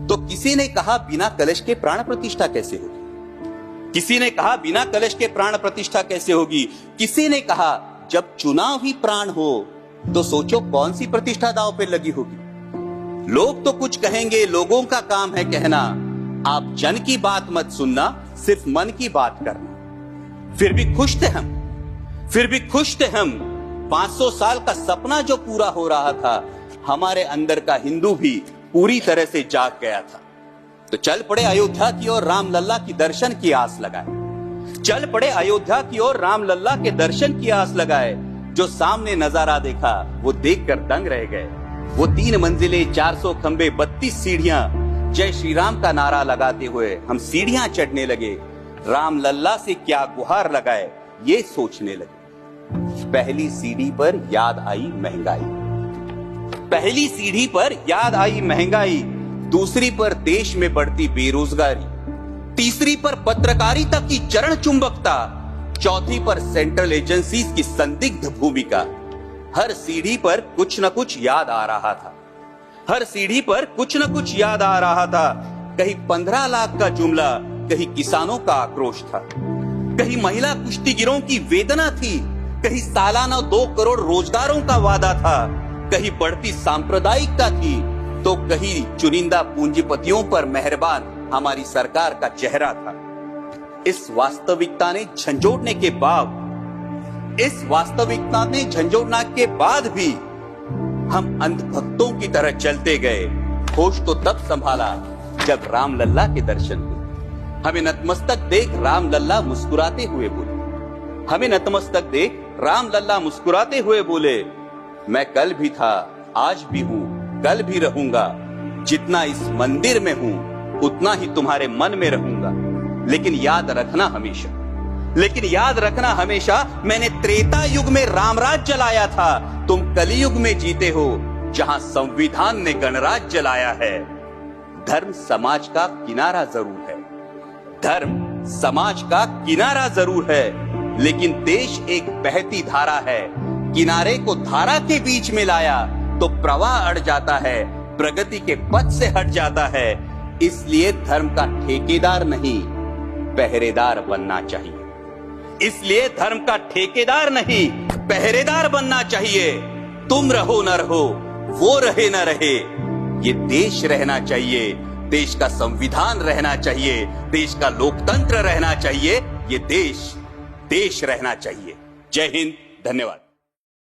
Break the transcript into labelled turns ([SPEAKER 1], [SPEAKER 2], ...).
[SPEAKER 1] तो किसी ने कहा बिना कलश के प्राण प्रतिष्ठा कैसे होगी, किसी ने कहा बिना कलश के प्राण प्रतिष्ठा कैसे होगी, किसी ने कहा जब चुनाव ही प्राण हो तो सोचो कौन सी प्रतिष्ठा दांव पे लगी होगी। लोग तो कुछ कहेंगे, लोगों का काम है कहना, आप जन की बात मत सुनना, सिर्फ मन की बात करना। फिर भी खुश थे हम 500 साल का सपना जो पूरा हो रहा था, हमारे अंदर का हिंदू भी पूरी तरह से जाग गया था। तो चल पड़े अयोध्या की ओर राम लल्ला की दर्शन की आस लगाए, चल पड़े अयोध्या की ओर राम लल्ला के दर्शन की आस लगाए। जो सामने नजारा देखा वो देखकर दंग रह गए। वो 3 मंजिलें, 400 खंबे, 32 सीढ़ियां, जय श्री राम का नारा लगाते हुए हम सीढ़ियां चढ़ने लगे। राम लल्ला से क्या गुहार लगाए ये सोचने लगे। पहली सीढ़ी पर याद आई महंगाई, पहली सीढ़ी पर याद आई महंगाई, दूसरी पर देश में बढ़ती बेरोजगारी, तीसरी पर पत्रकारिता की चरण चुंबकता, चौथी पर सेंट्रल एजेंसीज की संदिग्ध भूमिका। हर सीढ़ी पर कुछ न कुछ याद आ रहा था, हर सीढ़ी पर कुछ न कुछ याद आ रहा था। कहीं 15 लाख का जुमला, कहीं किसानों का आक्रोश था, कहीं महिला कुश्तीगिरों की वेदना थी, कहीं सालाना 2 करोड़ रोजगारों का वादा था, कहीं बढ़ती सांप्रदायिकता थी, तो कहीं चुनिंदा पूंजीपतियों पर मेहरबान हमारी सरकार का चेहरा था। इस वास्तविकता ने झंझोड़ने के बाद भी हम अंधभक्तों की तरह चलते गए। होश तो तब संभाला जब राम लल्ला के दर्शन हुए। हमें नतमस्तक देख राम लल्ला मुस्कुराते हुए बोले, हमें नतमस्तक देख राम लल्ला मुस्कुराते हुए बोले, मैं कल भी था, आज भी हूँ, कल भी रहूंगा। जितना इस मंदिर में हूँ उतना ही तुम्हारे मन में रहूंगा। लेकिन याद रखना हमेशा मैंने त्रेता युग में रामराज जलाया था, तुम कलयुग में जीते हो जहां संविधान ने गणराज जलाया है। धर्म समाज का किनारा जरूर है, धर्म समाज का किनारा जरूर है, लेकिन देश एक बहती धारा है। किनारे को धारा के बीच में लाया तो प्रवाह अड़ जाता है, प्रगति के पथ से हट जाता है। इसलिए धर्म का ठेकेदार नहीं, पहरेदार बनना चाहिए। इसलिए धर्म का ठेकेदार नहीं, पहरेदार बनना चाहिए। तुम रहो न रहो, वो रहे न रहे, ये देश रहना चाहिए, देश का संविधान रहना चाहिए, देश का लोकतंत्र रहना चाहिए, ये देश रहना चाहिए। जय हिंद, धन्यवाद।